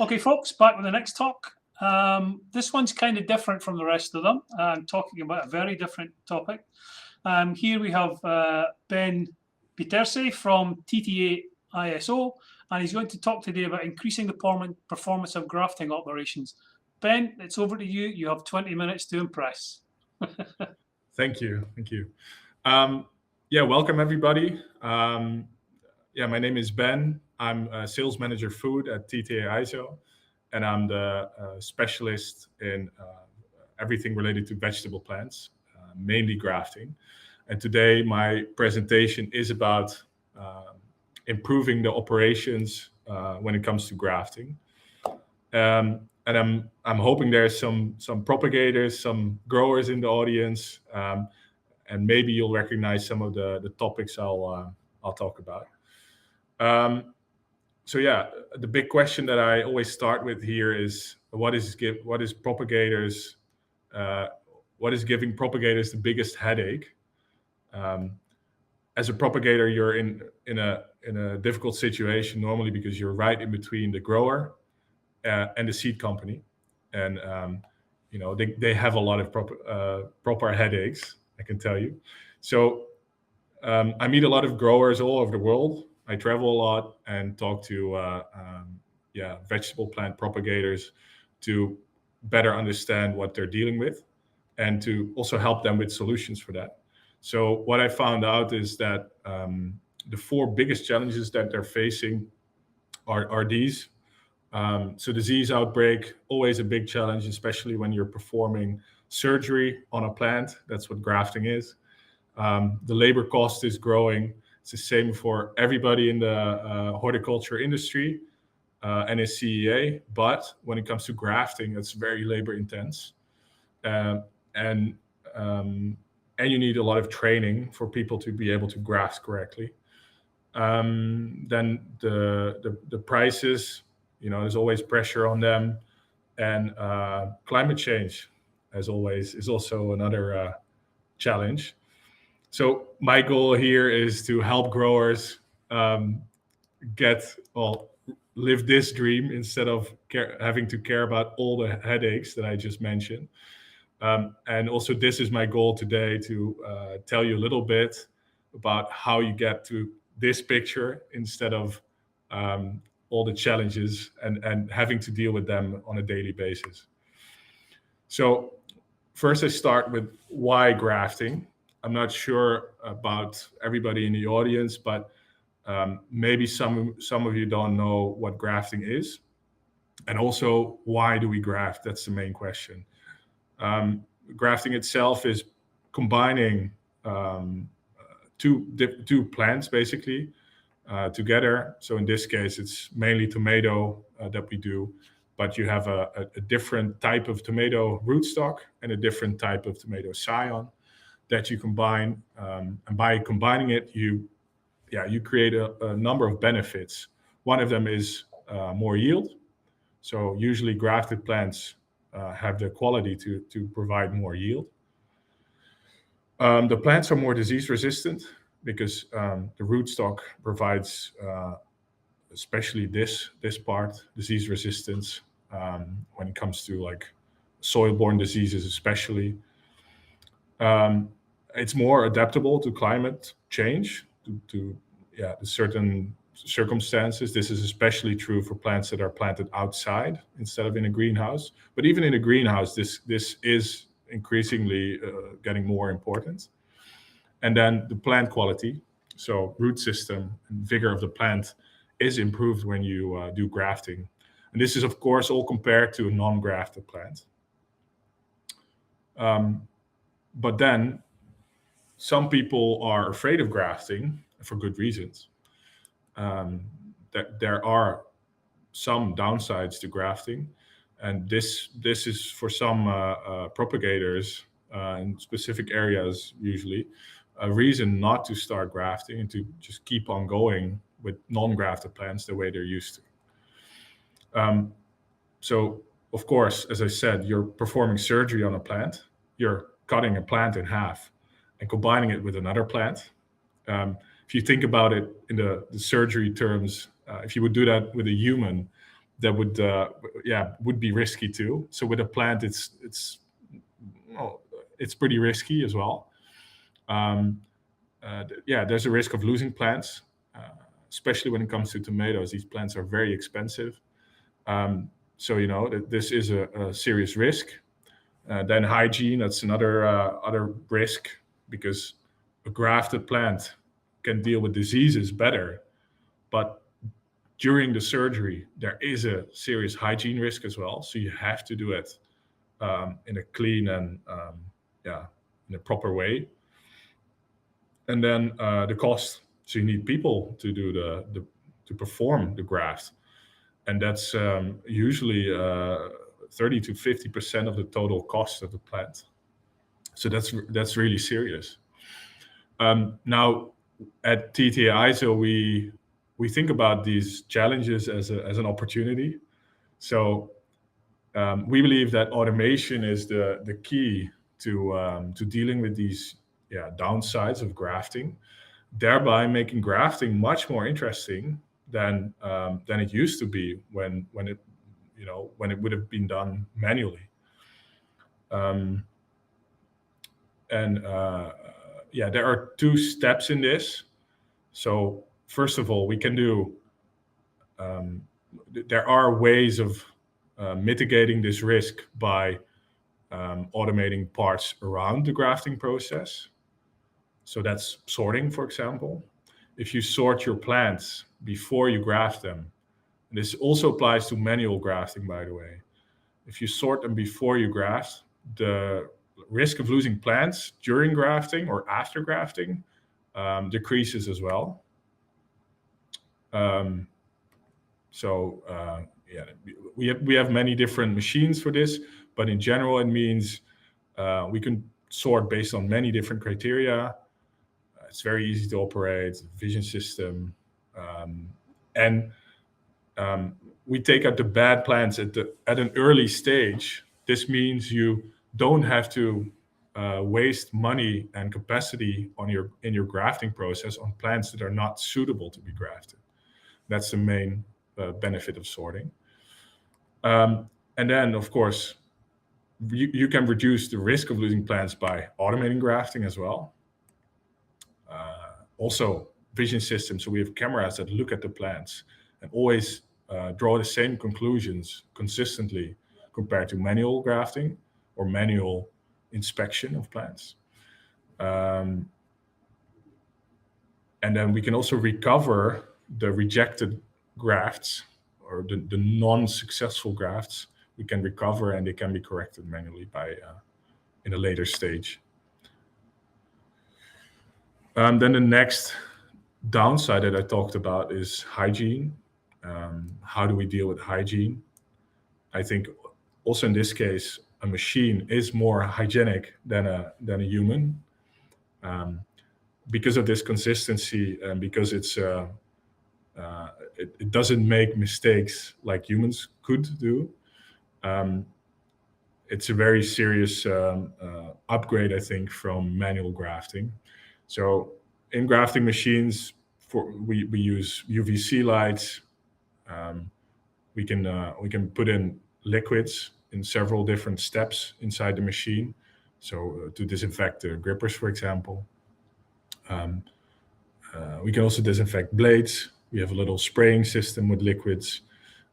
Okay, folks, back with the next talk. This one's kind of different from the rest of them. I'm talking about a very different topic. Here we have Ben Pieterse from TTA-ISO, and he's going to talk today about increasing the performance of grafting operations. Ben, it's over to you. You have 20 minutes to impress. Thank you. Welcome everybody. My name is Ben. I'm a sales manager food at TTA-ISO, and I'm the specialist in everything related to vegetable plants, mainly grafting. And today my presentation is about improving the operations when it comes to grafting. And I'm hoping there's some propagators, some growers in the audience, and maybe you'll recognize some of the topics I'll talk about. The big question that I always start with here is what is giving propagators the biggest headache? As a propagator, you're in a difficult situation normally because you're right in between the grower and the seed company, and they have a lot of proper headaches, I can tell you. So I meet a lot of growers all over the world. I travel a lot and talk to vegetable plant propagators to better understand what they're dealing with and to also help them with solutions for that. So what I found out is that the four biggest challenges that they're facing are these. So disease outbreak, always a big challenge, especially when you're performing surgery on a plant. That's what grafting is. The labor cost is growing. It's the same for everybody in the horticulture industry and in CEA, but when it comes to grafting, it's very labor intense. And you need a lot of training for people to be able to graft correctly. Then the prices, there's always pressure on them, and climate change, as always, is also another challenge. So my goal here is to help growers live this dream instead of having to care about all the headaches that I just mentioned. And also this is my goal today, to tell you a little bit about how you get to this picture instead of all the challenges and having to deal with them on a daily basis. So first I start with why grafting. I'm not sure about everybody in the audience, but maybe some of you don't know what grafting is. And also, why do we graft? That's the main question. Grafting itself is combining two plants basically together. So in this case, it's mainly tomato that we do, but you have a different type of tomato rootstock and a different type of tomato scion that you combine, and by combining it, you create a number of benefits. One of them is more yield. So usually grafted plants have the quality to provide more yield. The plants are more disease resistant because the rootstock provides, especially this part, disease resistance when it comes to like soil-borne diseases, especially. It's more adaptable to climate change, to certain circumstances. This is especially true for plants that are planted outside instead of in a greenhouse. But even in a greenhouse, this is increasingly getting more important. And then the plant quality, so root system and vigor of the plant is improved when you do grafting. And this is, of course, all compared to a non-grafted plant. But then some people are afraid of grafting for good reasons. That there are some downsides to grafting, and this is for some propagators in specific areas usually a reason not to start grafting and to just keep on going with non-grafted plants the way they're used to. So of course, as I said, you're performing surgery on a plant. You're cutting a plant in half and combining it with another plant. If you think about it in the surgery terms, if you would do that with a human, that would be risky too. So with a plant, it's pretty risky as well. There's a risk of losing plants, especially when it comes to tomatoes. These plants are very expensive. So this is a serious risk. Then hygiene, that's another risk, because a grafted plant can deal with diseases better, but during the surgery there is a serious hygiene risk as well. So you have to do it in a clean and in a proper way. And then the cost. So you need people to do to perform the graft, and that's usually 30 to 50% of the total cost of the plant. So that's really serious. Now at TTA-ISO, we think about these challenges as an opportunity. So we believe that automation is the key to dealing with these downsides of grafting, thereby making grafting much more interesting than it used to be when it would have been done manually. There are two steps in this. So first of all, we can do. There are ways of mitigating this risk by automating parts around the grafting process. So that's sorting, for example. If you sort your plants before you graft them, and this also applies to manual grafting, by the way. If you sort them before you graft, the risk of losing plants during grafting or after grafting decreases as well. We have many different machines for this, but in general it means we can sort based on many different criteria. It's very easy to operate, vision system, and we take out the bad plants at an early stage. This means you don't have to waste money and capacity in your grafting process on plants that are not suitable to be grafted. That's the main benefit of sorting. And then, of course, you can reduce the risk of losing plants by automating grafting as well. Also, vision systems. So we have cameras that look at the plants and always draw the same conclusions consistently compared to manual grafting or manual inspection of plants. And then we can also recover the rejected grafts or the non-successful grafts. We can recover and they can be corrected manually in a later stage. Then the next downside that I talked about is hygiene. How do we deal with hygiene? I think also in this case, a machine is more hygienic than a human. Because of this consistency and because it doesn't make mistakes like humans could do. It's a very serious upgrade, I think, from manual grafting. So in grafting machines, we use UVC lights. We can put in liquids in several different steps inside the machine. So to disinfect the grippers, for example. We can also disinfect blades. We have a little spraying system with liquids.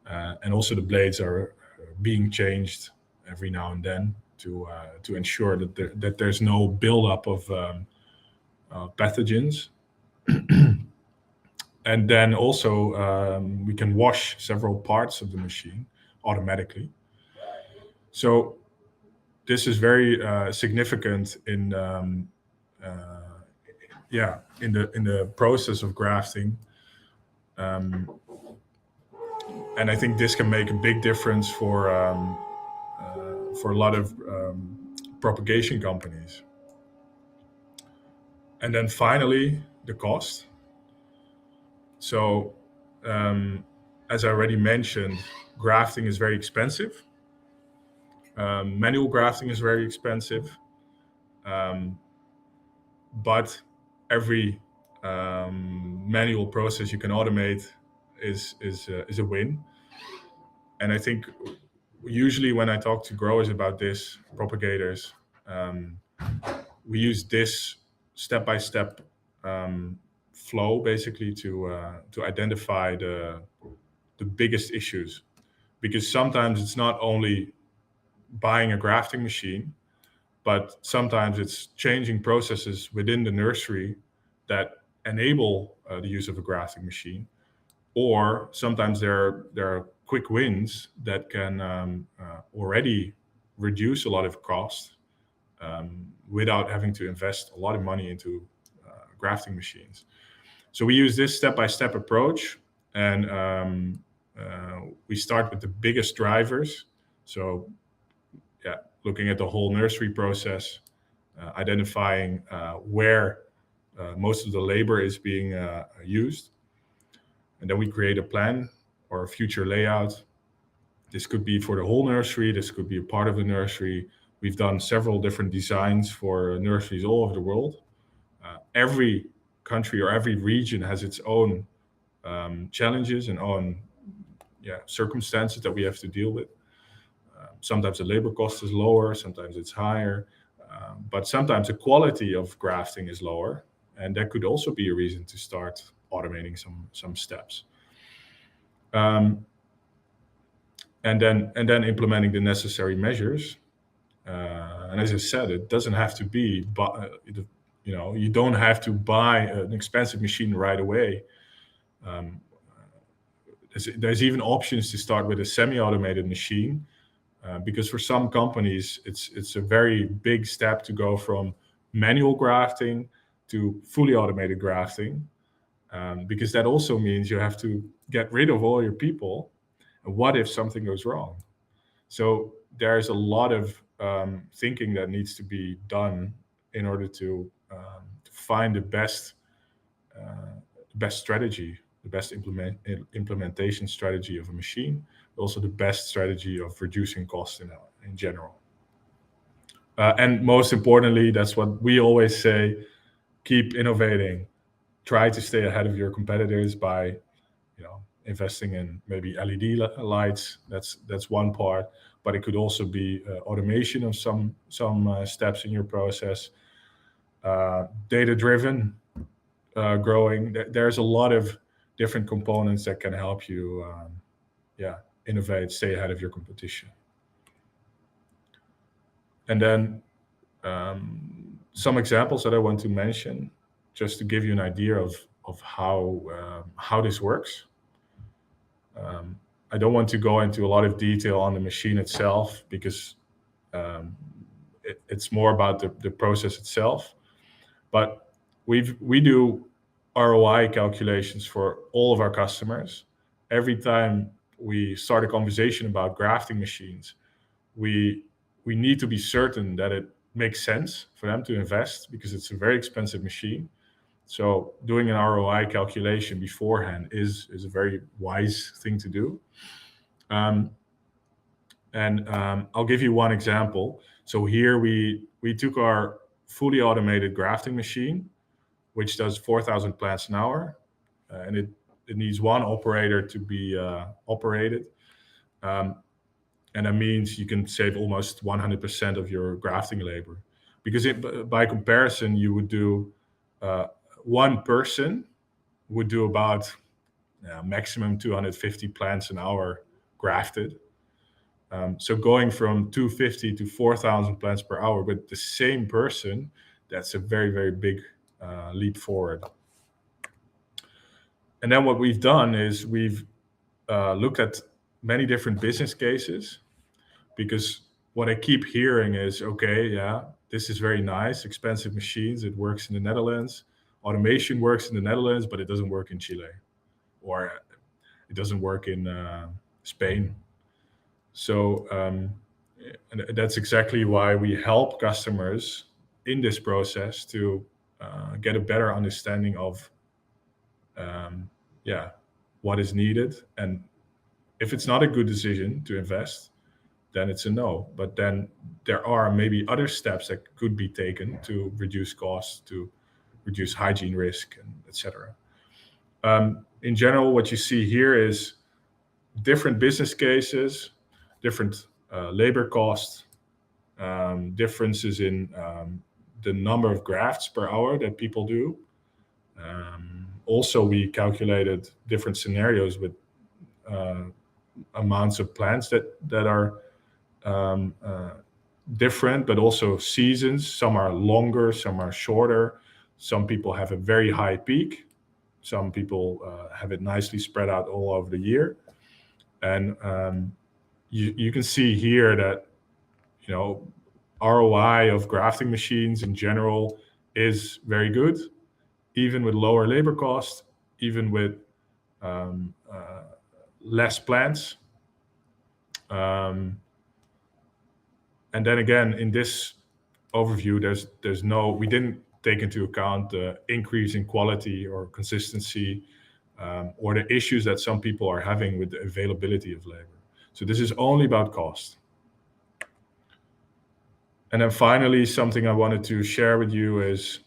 And also the blades are being changed every now and then to ensure that there's no buildup of pathogens. And then also we can wash several parts of the machine automatically. So this is very significant in the process of grafting. And I think this can make a big difference for a lot of propagation companies. And then finally, the cost. So, as I already mentioned, grafting is very expensive. Manual grafting is very expensive. But every manual process you can automate is a win. And I think usually when I talk to growers about this, propagators, we use this step-by-step flow basically to identify the biggest issues, because sometimes it's not only buying a grafting machine, but sometimes it's changing processes within the nursery that enable the use of a grafting machine, or sometimes there are quick wins that can already reduce a lot of cost without having to invest a lot of money into grafting machines. So we use this step-by-step approach, and we start with the biggest drivers. So yeah, looking at the whole nursery process, identifying where most of the labor is being used. And then we create a plan or a future layout. This could be for the whole nursery. This could be a part of the nursery. We've done several different designs for nurseries all over the world. Every country or every region has its own challenges and own circumstances that we have to deal with. Sometimes the labor cost is lower, sometimes it's higher, but sometimes the quality of grafting is lower, and that could also be a reason to start automating some steps. And then implementing the necessary measures. And as I said, it doesn't have to be, you don't have to buy an expensive machine right away. There's even options to start with a semi-automated machine, because for some companies, it's a very big step to go from manual grafting to fully automated grafting, because that also means you have to get rid of all your people. And what if something goes wrong? So there's a lot of thinking that needs to be done in order to find the best strategy, the best implementation strategy of a machine, also the best strategy of reducing costs in general. And most importantly, that's what we always say: keep innovating. Try to stay ahead of your competitors by investing in maybe LED lights. That's one part, but it could also be automation of some steps in your process. Data-driven growing. There's a lot of different components that can help you, innovate, stay ahead of your competition. And then some examples that I want to mention, just to give you an idea of how this works. I don't want to go into a lot of detail on the machine itself, because it's more about the process itself. But we do ROI calculations for all of our customers. Every time we start a conversation about grafting machines, we need to be certain that it makes sense for them to invest, because it's a very expensive machine. So doing an ROI calculation beforehand is a very wise thing to do. And I'll give you one example. So here we took our fully automated grafting machine, which does 4,000 plants an hour, and it needs one operator to be operated. And that means you can save almost 100% of your grafting labor, because by comparison, you would do one person would do about maximum 250 plants an hour grafted. So going from 250 to 4,000 plants per hour with the same person, that's a very, very big leap forward. And then what we've done is we've looked at many different business cases, because what I keep hearing is, okay, yeah, this is very nice, expensive machines, it works in the Netherlands. Automation works in the Netherlands, but it doesn't work in Chile, or it doesn't work in Spain. So and that's exactly why we help customers in this process to get a better understanding of what is needed. And if it's not a good decision to invest, then it's a no. But then there are maybe other steps that could be taken to reduce costs, to reduce hygiene risk, and etc. In general, what you see here is different business cases, different labor costs, differences in the number of grafts per hour that people do. Also, we calculated different scenarios with amounts of plants that are different, but also seasons. Some are longer, some are shorter. Some people have a very high peak. Some people have it nicely spread out all over the year. And you can see here that, ROI of grafting machines in general is very good, even with lower labor costs, even with less plants. And then again, in this overview, we didn't take into account the increase in quality or consistency, or the issues that some people are having with the availability of labor. So this is only about cost. And then finally, something I wanted to share with you is,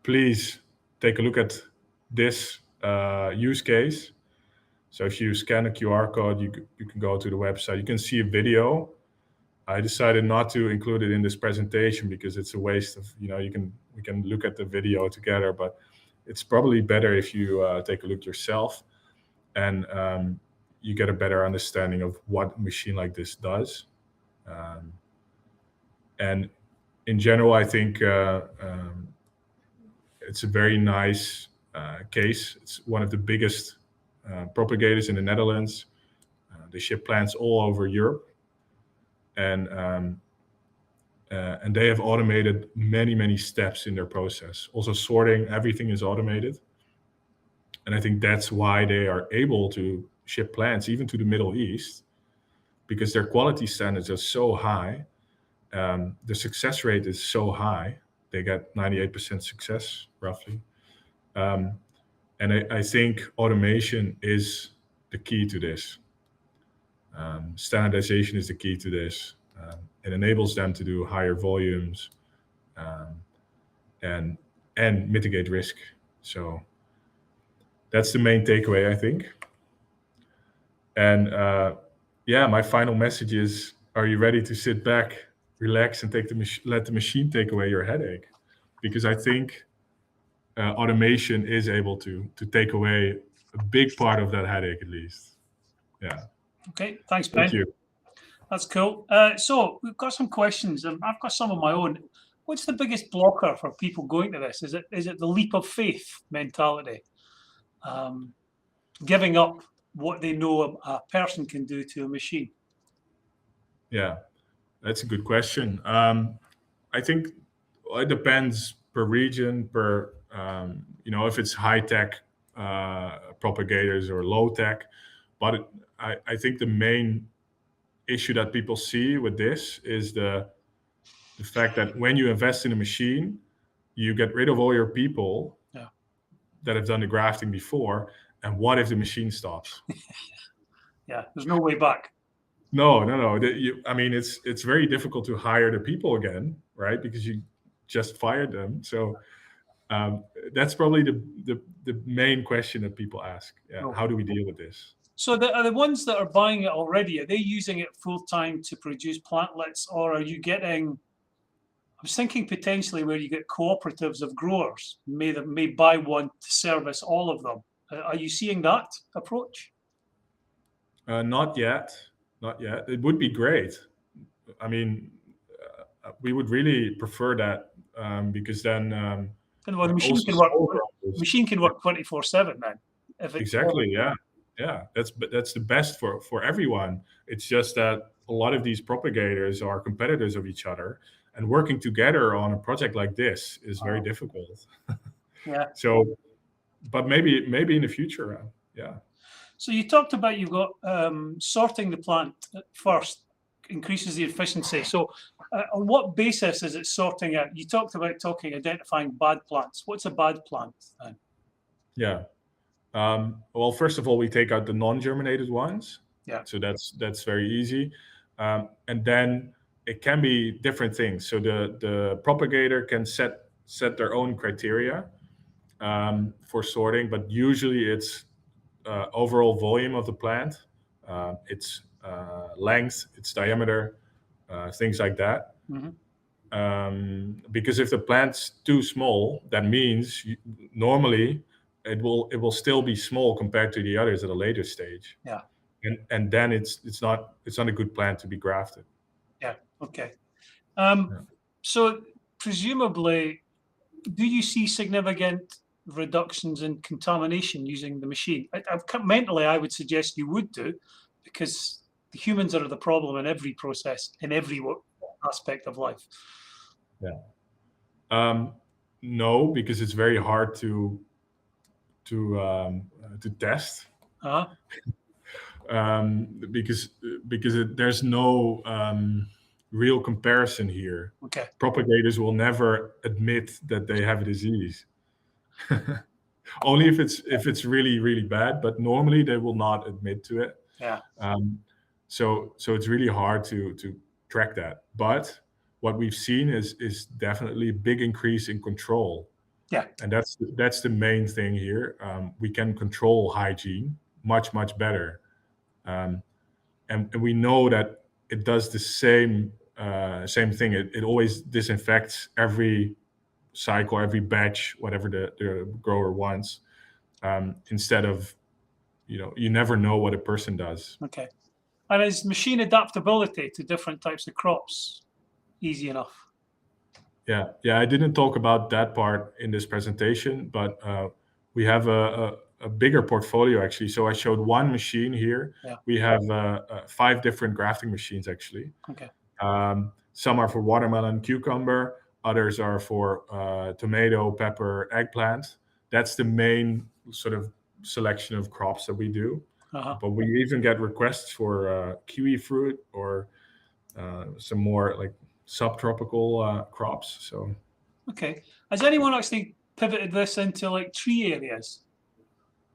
please take a look at this use case. So if you scan a QR code, you can go to the website. You can see a video. I decided not to include it in this presentation because it's a waste of, we can look at the video together, but it's probably better if you take a look yourself, and you get a better understanding of what a machine like this does. And in general, I think it's a very nice case. It's one of the biggest propagators in the Netherlands. They ship plants all over Europe, and they have automated many steps in their process. Also, sorting, everything is automated, and I think that's why they are able to ship plants even to the Middle East, because their quality standards are so high. The success rate is so high. They get 98% success, roughly. And I think automation is the key to this. Standardization is the key to this. It enables them to do higher volumes and mitigate risk. So that's the main takeaway, I think. And my final message is, are you ready to sit back, relax, and let the machine take away your headache? Because I think automation is able to take away a big part of that headache, at least. Yeah. Okay, thanks, Ben. Thank you. That's cool. So we've got some questions, and I've got some of my own. What's the biggest blocker for people going to this? Is it the leap of faith mentality? Giving up what they know a person can do to a machine? Yeah, that's a good question. I think it depends per region, if it's high tech propagators or low tech. But I think the main issue that people see with this is the fact that when you invest in a machine, you get rid of all your people that have done the grafting before. And what if the machine stops? Yeah, there's no way back. No. It's very difficult to hire the people again, right? Because you just fired them. So that's probably the main question that people ask. Yeah, Oh. How do we deal with this? So are the ones that are buying it already, are they using it full time to produce plantlets, or are you getting? I was thinking potentially where you get cooperatives of growers may buy one to service all of them. Are you seeing that approach? Not yet. It would be great. We would really prefer that, because then the machine can work 24/7 then. Exactly. Yeah. That's the best for everyone. It's just that a lot of these propagators are competitors of each other, and working together on a project like this is very difficult. Yeah. So, but maybe in the future, yeah. So you talked about you've got sorting the plant first increases the efficiency. So on what basis is it sorting out? You talked about identifying bad plants. What's a bad plant then? Yeah. Well, first of all, we take out the non-germinated ones. Yeah. So that's very easy. And then it can be different things. So the propagator can set their own criteria for sorting, but usually it's overall volume of the plant, its length, its diameter, things like that. Because if the plant's too small, that means normally it will still be small compared to the others at a later stage. Yeah. And then it's not a good plant to be grafted. Yeah. Okay. So presumably, do you see significant reductions in contamination using the machine? Mentally, I would suggest you would do, because the humans are the problem in every process, in every aspect of life. Yeah. No, because it's very hard to test. Because there's no real comparison here. Okay. Propagators will never admit that they have a disease. Only if it's really, really bad, but normally they will not admit to it. Yeah. So it's really hard to track that. But what we've seen is definitely a big increase in control. Yeah. And that's the main thing here. We can control hygiene much better. And we know that it does the same thing. It always disinfects every cycle, every batch, whatever the grower wants, instead of, you never know what a person does. Okay. And is machine adaptability to different types of crops easy enough? Yeah, I didn't talk about that part in this presentation, but we have a bigger portfolio actually. So I showed one machine here. Yeah. We have 5 different grafting machines actually. Okay. Some are for watermelon, cucumber. Others are for tomato, pepper, eggplant. That's the main sort of selection of crops that we do. But we even get requests for kiwi fruit or some more like subtropical crops. So. Okay. Has anyone actually pivoted this into like tree areas?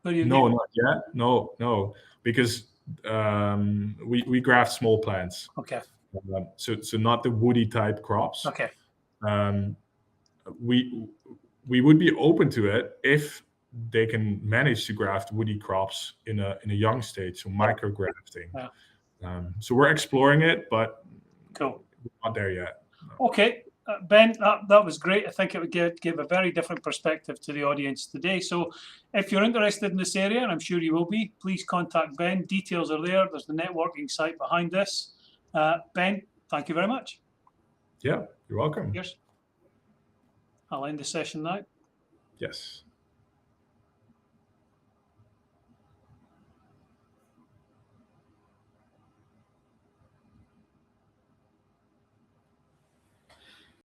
No, not yet. No, because we graft small plants. Okay. So not the woody type crops. Okay. We would be open to it if they can manage to graft woody crops in a young stage, so micro grafting. Yeah. So we're exploring it, but cool. We're not there yet. No. Okay. Ben, that was great. I think it would give a very different perspective to the audience today. So if you're interested in this area, and I'm sure you will be, please contact Ben. Details are there. There's the networking site behind this. Ben, thank you very much. Yeah, you're welcome. Cheers. I'll end the session now. Yes.